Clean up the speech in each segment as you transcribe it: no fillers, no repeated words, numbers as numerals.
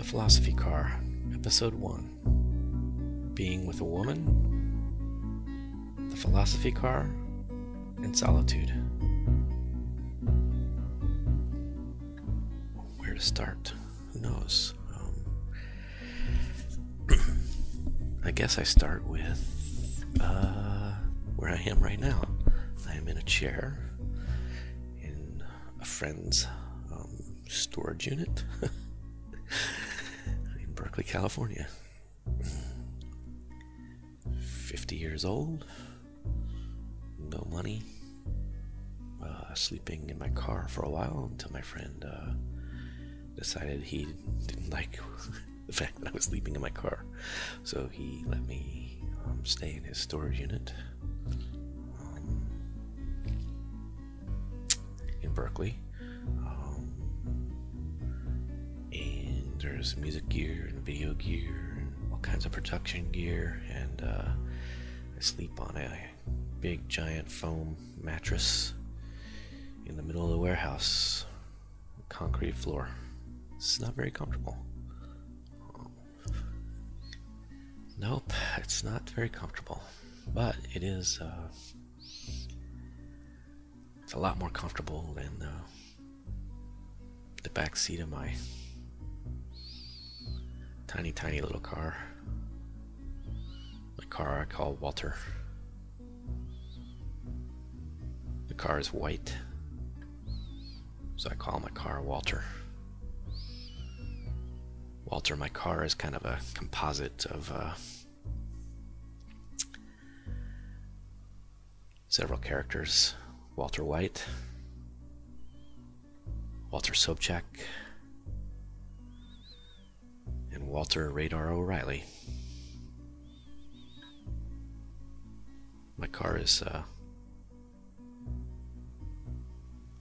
Philosophy Car, Episode 1. Being with a Woman, the Philosophy Car, and Solitude. Where to start? Who knows? I guess I start with where I am right now. I am in a chair in a friend's storage unit in Berkeley, California. 50 years old, no money, sleeping in my car for a while until my friend decided he didn't like the fact that I was sleeping in my car, so he let me stay in his storage unit in Berkeley. And there's music gear and video gear and all kinds of production gear, and I sleep on a big giant foam mattress in the middle of the warehouse, concrete floor. It's not very comfortable. Nope, it's not very comfortable, but it is it's a lot more comfortable than the back seat of my tiny little car. My car I call Walter. The car is white, so I call my car Walter. Walter, my car, is kind of a composite of several characters. Walter White, Walter Sobchak, and Walter Radar O'Reilly. My car is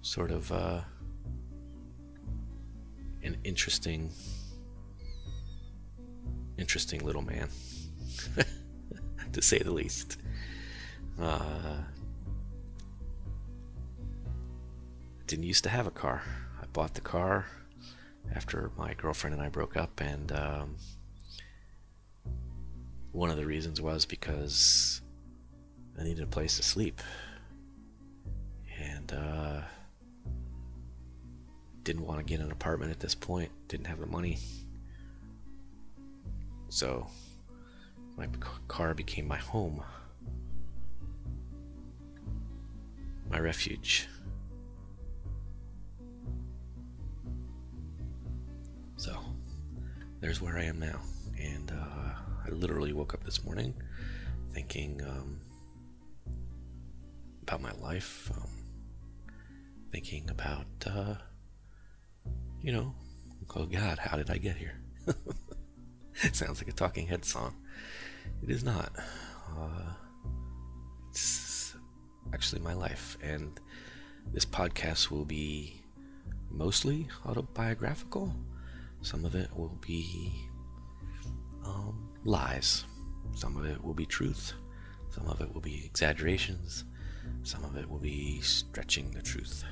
sort of an interesting little man, to say the least. Didn't used to have a car. I bought the car after my girlfriend and I broke up, and one of the reasons was because I needed a place to sleep, and didn't want to get an apartment at this point. Didn't have the money. So my car became my home, my refuge. So there's where I am now, and I literally woke up this morning thinking about my life, thinking about oh God, how did I get here? It sounds like a Talking Heads song. It is not. It's actually my life, and this podcast will be mostly autobiographical. Some of it will be lies. Some of it will be truth. Some of it will be exaggerations. Some of it will be stretching the truth.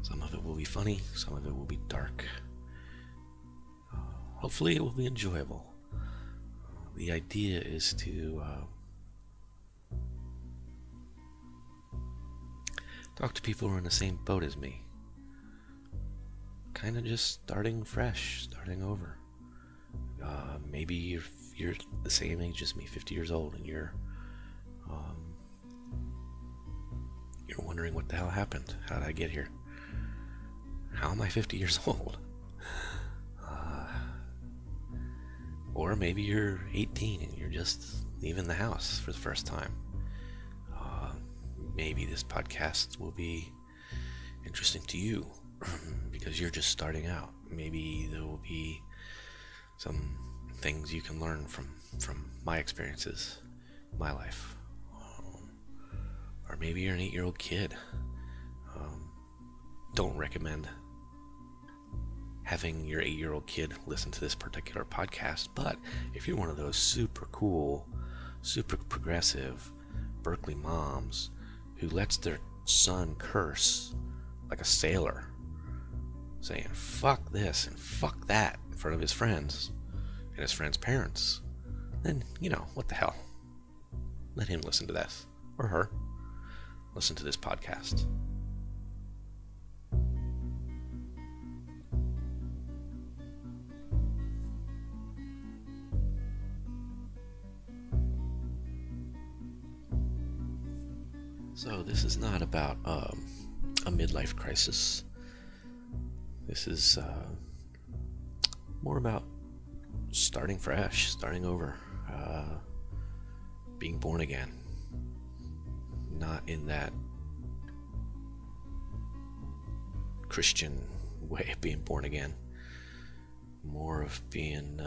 Some of it will be funny. Some of it will be dark. Hopefully it will be enjoyable. The idea is to talk to people who are in the same boat as me. Kind of just starting fresh, starting over. Maybe you're the same age as me, 50 years old, and you're wondering what the hell happened. How did I get here? How am I 50 years old? Or maybe you're 18 and you're just leaving the house for the first time. Maybe this podcast will be interesting to you because you're just starting out. Maybe there will be some things you can learn from my experiences, my life. Or maybe you're an 8-year-old kid. Don't recommend having your 8-year-old kid listen to this particular podcast, but if you're one of those super cool, super progressive Berkeley moms who lets their son curse like a sailor saying fuck this and fuck that in front of his friends and his friends' parents, then, what the hell? Let him listen to this, or her. Listen to this podcast. So this is not about a midlife crisis. This is more about starting fresh, starting over, being born again. Not in that Christian way of being born again. More of being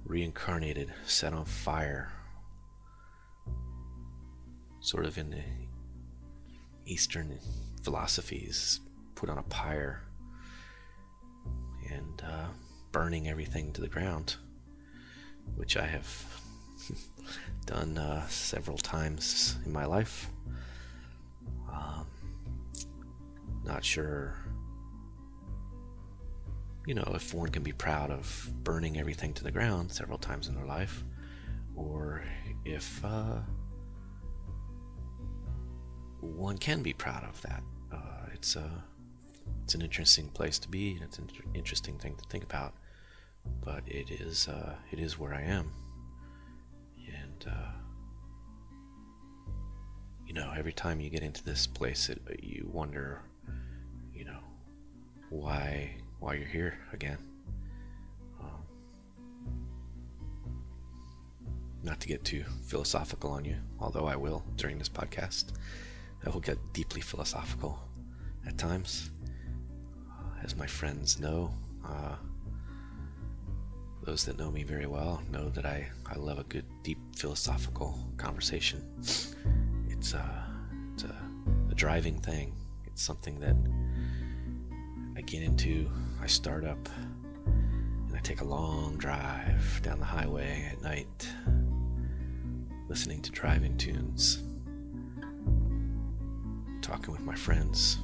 reincarnated, set on fire. Sort of in the Eastern philosophies, put on a pyre and burning everything to the ground, which I have done several times in my life. Not sure, if one can be proud of burning everything to the ground several times in their life, or if one can be proud of that. It's an interesting place to be, and it's an interesting thing to think about. But it is where I am, and every time you get into this place, you wonder, why you're here again. Not to get too philosophical on you, although I will during this podcast. I will get deeply philosophical at times. As my friends know, those that know me very well know that I love a good, deep philosophical conversation. It's a driving thing. It's something that I get into, I start up, and I take a long drive down the highway at night, listening to drive-in tunes, talking with my friends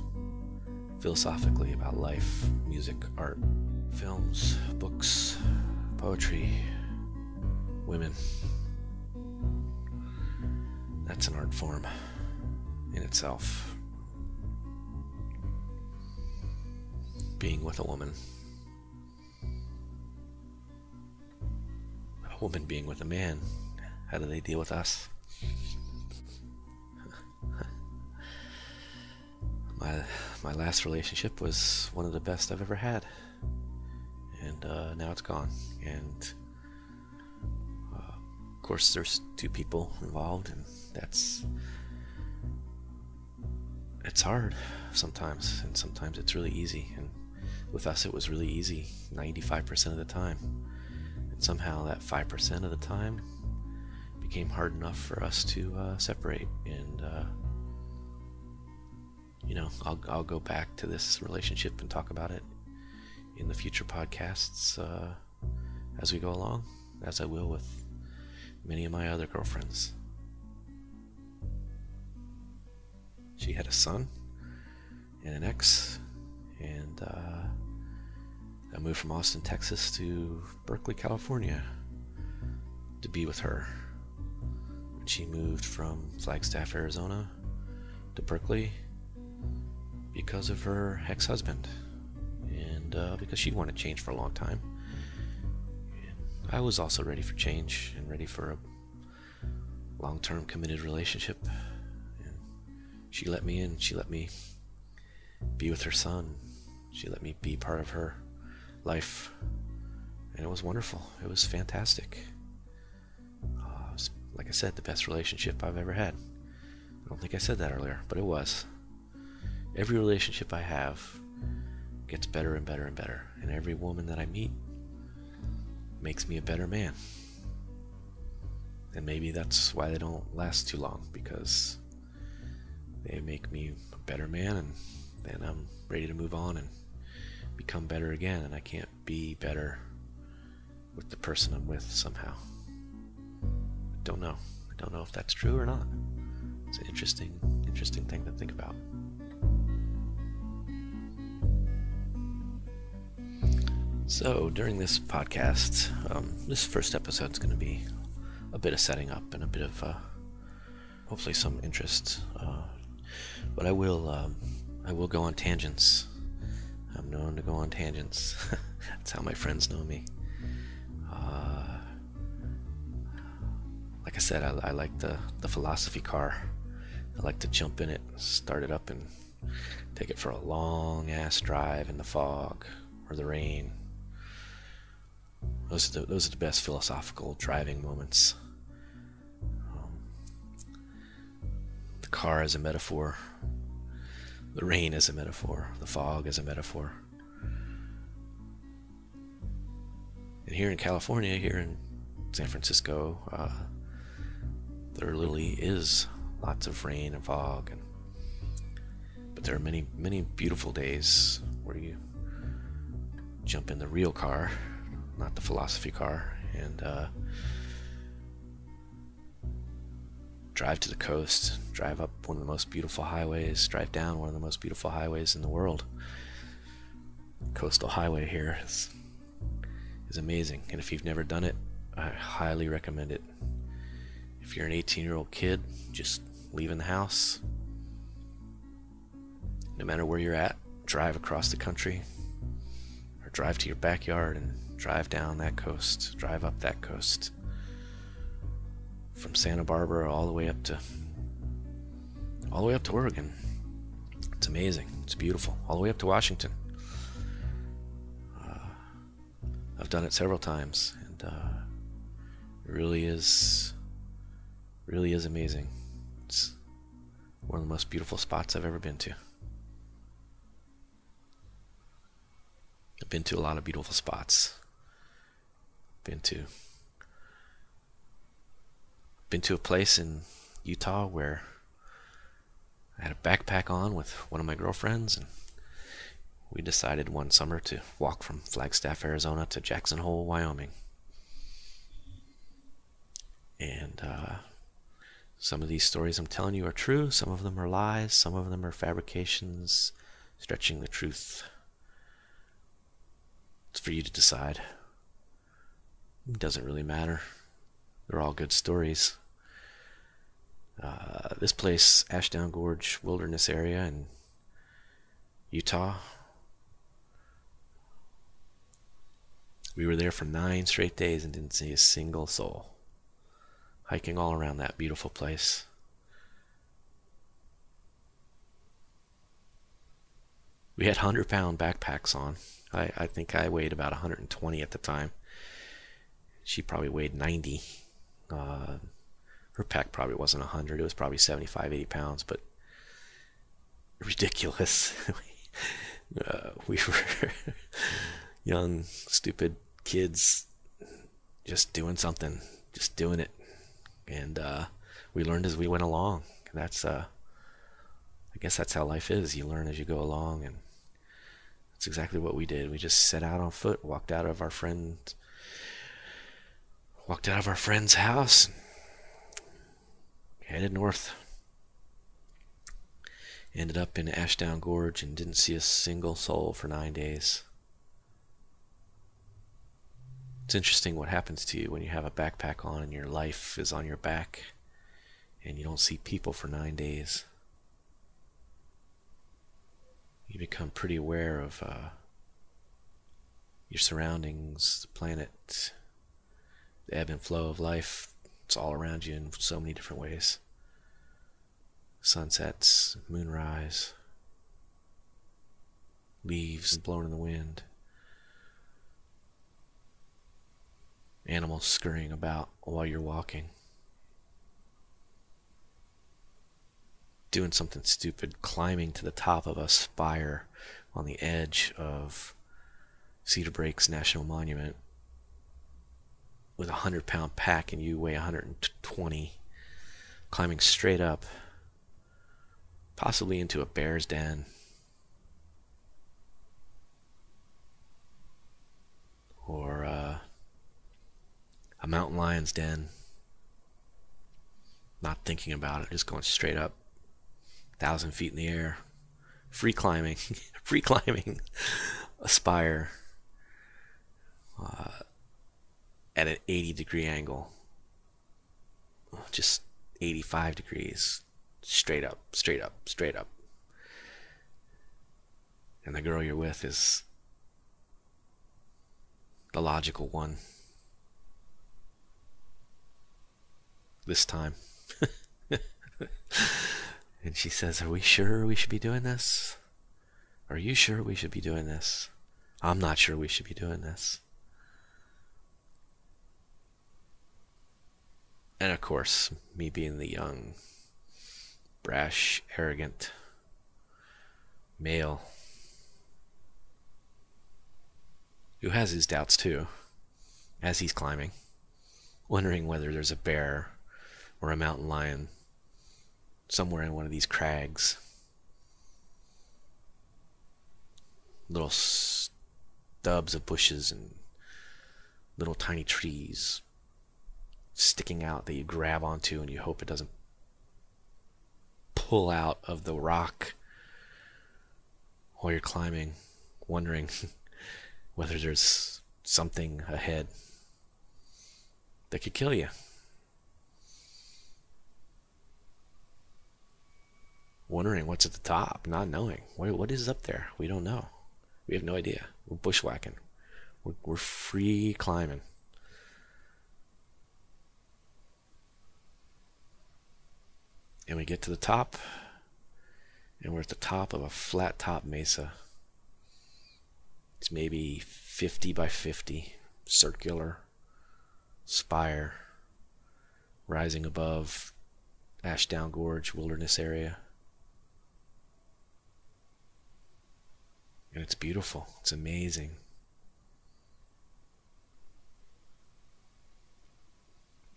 philosophically about life, music, art, films, books, poetry, women. That's an art form in itself. Being with a woman being with a man, how do they deal with us? My last relationship was one of the best I've ever had, and now it's gone. And of course, there's two people involved, and it's hard sometimes, and sometimes it's really easy. And with us, it was really easy 95% of the time, and somehow that 5% of the time became hard enough for us to separate. And I'll go back to this relationship and talk about it in the future podcasts as we go along, as I will with many of my other girlfriends. She had a son and an ex, and I moved from Austin, Texas to Berkeley, California to be with her. And she moved from Flagstaff, Arizona to Berkeley because of her ex-husband, and because she wanted change for a long time. And I was also ready for change and ready for a long-term committed relationship. And she let me in. She let me be with her son. She let me be part of her life, and it was wonderful. It was fantastic. It was, like I said, the best relationship I've ever had. I don't think I said that earlier, but it was. Every relationship I have gets better and better and better, and every woman that I meet makes me a better man. And maybe that's why they don't last too long, because they make me a better man, and then I'm ready to move on and become better again, and I can't be better with the person I'm with somehow. I don't know if that's true or not. It's an interesting thing to think about. So during this podcast, this first episode is going to be a bit of setting up and a bit of hopefully some interest. But I will go on tangents. I'm known to go on tangents. That's how my friends know me. Like I said, I like the philosophy car. I like to jump in it, start it up, and take it for a long ass drive in the fog or the rain. Those are the best philosophical driving moments. The car is a metaphor. The rain is a metaphor. The fog is a metaphor. And here in California, here in San Francisco, there literally is lots of rain and fog, but there are many, many beautiful days where you jump in the real car, not the philosophy car, and drive to the coast, drive up one of the most beautiful highways, drive down one of the most beautiful highways in the world. Coastal highway here is amazing, and if you've never done it, I highly recommend it. If you're an 18-year-old kid just leaving the house, no matter where you're at, drive across the country or drive to your backyard and drive down that coast, drive up that coast from Santa Barbara all the way up to Oregon. It's amazing. It's beautiful. All the way up to Washington. I've done it several times, and it really is amazing. It's one of the most beautiful spots I've ever been to. I've been to a lot of beautiful spots. Been to a place in Utah where I had a backpack on with one of my girlfriends, and we decided one summer to walk from Flagstaff, Arizona to Jackson Hole, Wyoming. And some of these stories I'm telling you are true, some of them are lies, some of them are fabrications, stretching the truth. It's for you to decide. It doesn't really matter. They're all good stories. This place, Ashdown Gorge Wilderness area in Utah, we were there for 9 straight days and didn't see a single soul. Hiking all around that beautiful place. We had 100-pound backpacks on. I think I weighed about 120 at the time. She probably weighed 90. Her pack probably wasn't 100. It was probably 75, 80 pounds, but ridiculous. We were young, stupid kids just doing something, just doing it. And we learned as we went along. That's I guess that's how life is. You learn as you go along, and that's exactly what we did. We just set out on foot, walked out of our friend's house, headed north. Ended up in Ashdown Gorge and didn't see a single soul for 9 days. It's interesting what happens to you when you have a backpack on and your life is on your back and you don't see people for 9 days. You become pretty aware of your surroundings, the planet, the ebb and flow of life. It's all around you in so many different ways. Sunsets, moonrise, leaves blowing in the wind, animals scurrying about while you're walking, doing something stupid, climbing to the top of a spire on the edge of Cedar Breaks National Monument with a 100-pound pack and you weigh 120, climbing straight up, possibly into a bear's den, or a mountain lion's den, not thinking about it, just going straight up, 1,000 feet in the air, free climbing a spire, at an 80-degree angle, just 85 degrees, straight up, straight up, straight up. And the girl you're with is the logical one this time. And she says, "Are we sure we should be doing this? Are you sure we should be doing this? I'm not sure we should be doing this." And of course, me being the young, brash, arrogant male who has his doubts too, as he's climbing, wondering whether there's a bear or a mountain lion somewhere in one of these crags. Little stubs of bushes and little tiny trees sticking out that you grab onto and you hope it doesn't pull out of the rock while you're climbing, wondering whether there's something ahead that could kill you. Wondering what's at the top, not knowing. What is up there? We don't know. We have no idea. We're bushwhacking. We're free climbing. And we get to the top, and we're at the top of a flat top mesa. It's maybe 50 by 50, circular spire, rising above Ashdown Gorge wilderness area. And it's beautiful. It's amazing.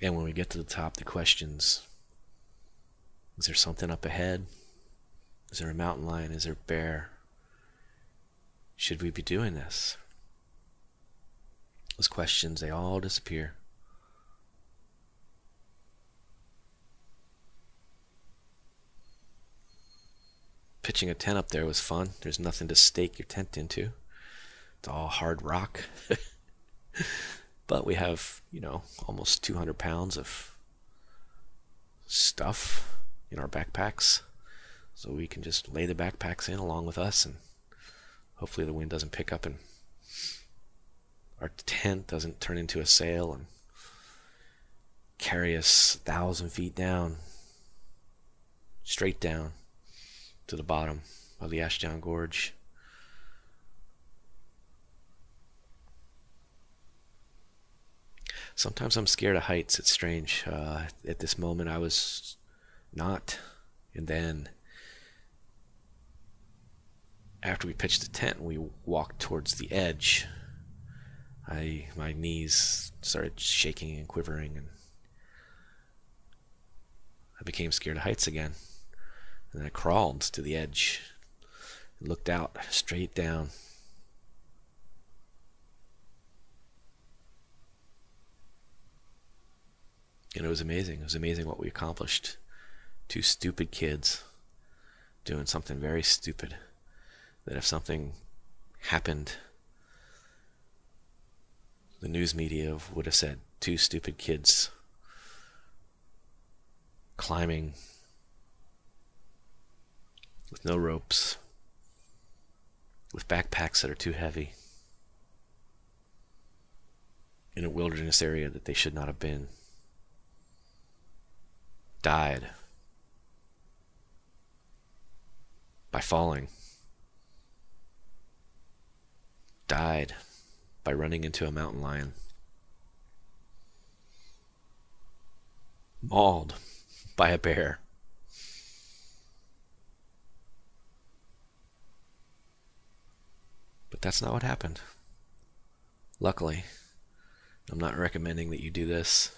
And when we get to the top, the questions: is there something up ahead? Is there a mountain lion? Is there a bear? Should we be doing this? Those questions, they all disappear. Pitching a tent up there was fun. There's nothing to stake your tent into. It's all hard rock. But we have, almost 200 pounds of stuff in our backpacks. So we can just lay the backpacks in along with us, and hopefully the wind doesn't pick up and our tent doesn't turn into a sail and carry us 1,000 feet down, straight down to the bottom of the Ashdown Gorge. Sometimes I'm scared of heights. It's strange. At this moment I was not. And then after we pitched the tent and we walked towards the edge, my knees started shaking and quivering, and I became scared of heights again. And then I crawled to the edge and looked out straight down. And it was amazing. It was amazing what we accomplished. Two stupid kids doing something very stupid, that if something happened, the news media would have said, two stupid kids climbing with no ropes, with backpacks that are too heavy, in a wilderness area that they should not have been, died by falling, died by running into a mountain lion, mauled by a bear. But that's not what happened. Luckily, I'm not recommending that you do this.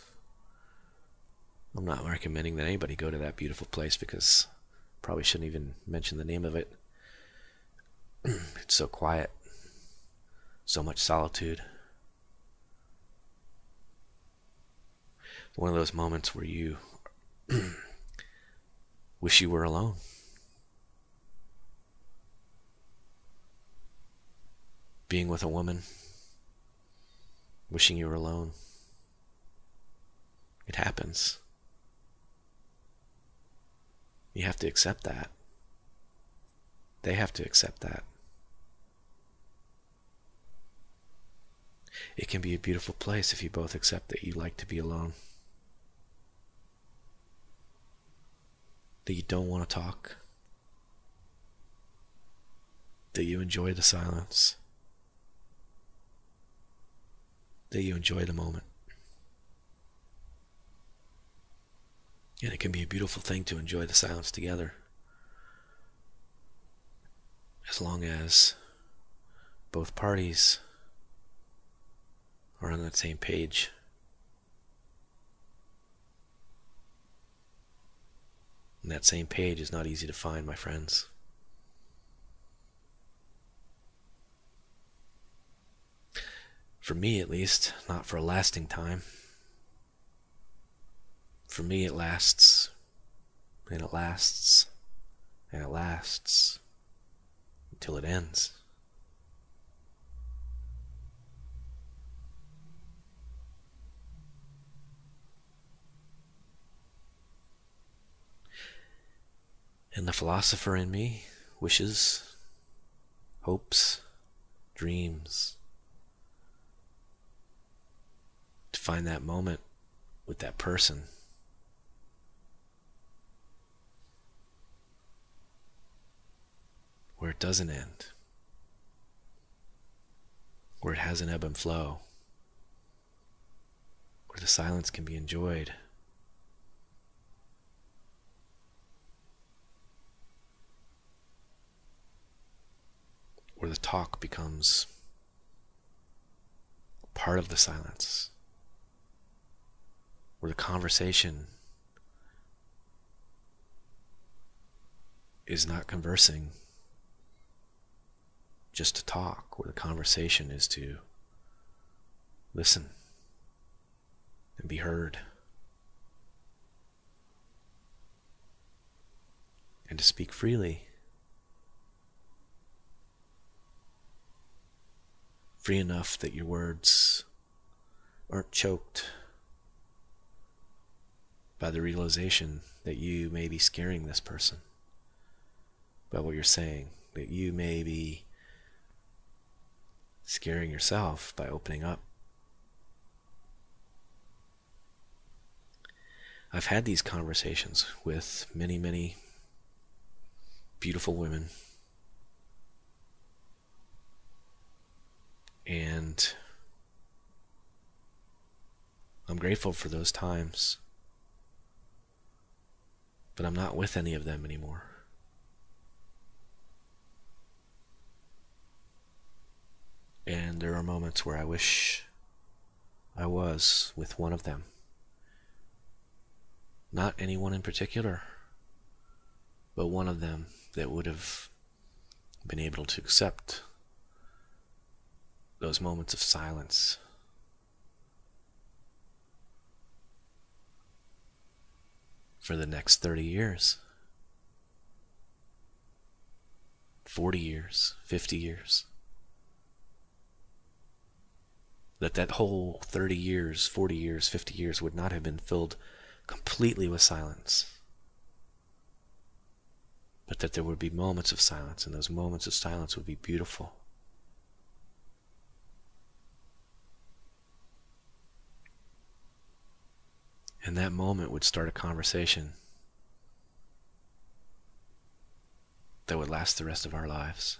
I'm not recommending that anybody go to that beautiful place, because probably shouldn't even mention the name of it. It's so quiet, so much solitude. One of those moments where you wish you were alone. Being with a woman wishing you were alone. It happens. You have to accept that. They have to accept that. It can be a beautiful place if you both accept that you like to be alone. That you don't want to talk. That you enjoy the silence. That you enjoy the moment. And it can be a beautiful thing to enjoy the silence together. As long as both parties are on that same page. And that same page is not easy to find, my friends. For me, at least, not for a lasting time. For me, it lasts, and it lasts, and it lasts, until it ends. And the philosopher in me wishes, hopes, dreams to find that moment with that person where it doesn't end, where it has an ebb and flow, where the silence can be enjoyed, where the talk becomes part of the silence, where the conversation is not conversing just to talk, where the conversation is to listen and be heard and to speak freely. Free enough that your words aren't choked by the realization that you may be scaring this person by what you're saying, that you may be scaring yourself by opening up. I've had these conversations with many, many beautiful women, and I'm grateful for those times, but I'm not with any of them anymore. And there are moments where I wish I was with one of them. Not anyone in particular, but one of them that would have been able to accept those moments of silence. For the next 30 years, 40 years, 50 years. That whole 30 years, 40 years, 50 years would not have been filled completely with silence. But that there would be moments of silence, and those moments of silence would be beautiful. And that moment would start a conversation that would last the rest of our lives.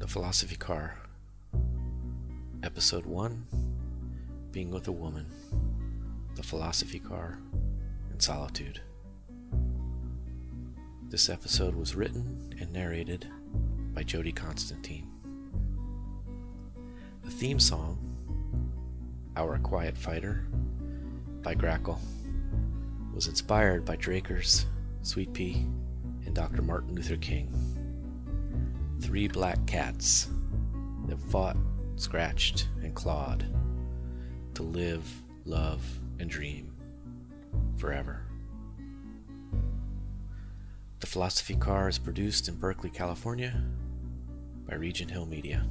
Philosophy Car, Episode 1, Being with a Woman. The Philosophy Car, and Solitude. This episode was written and narrated by Jody Constantine. The theme song, Our Quiet Fighter, by Grackle, was inspired by Draker's Sweet Pea and Dr. Martin Luther King. 3 black cats that fought, scratched, and clawed to live, love, and dream forever. The Philosophy Car is produced in Berkeley, California by Regent Hill Media.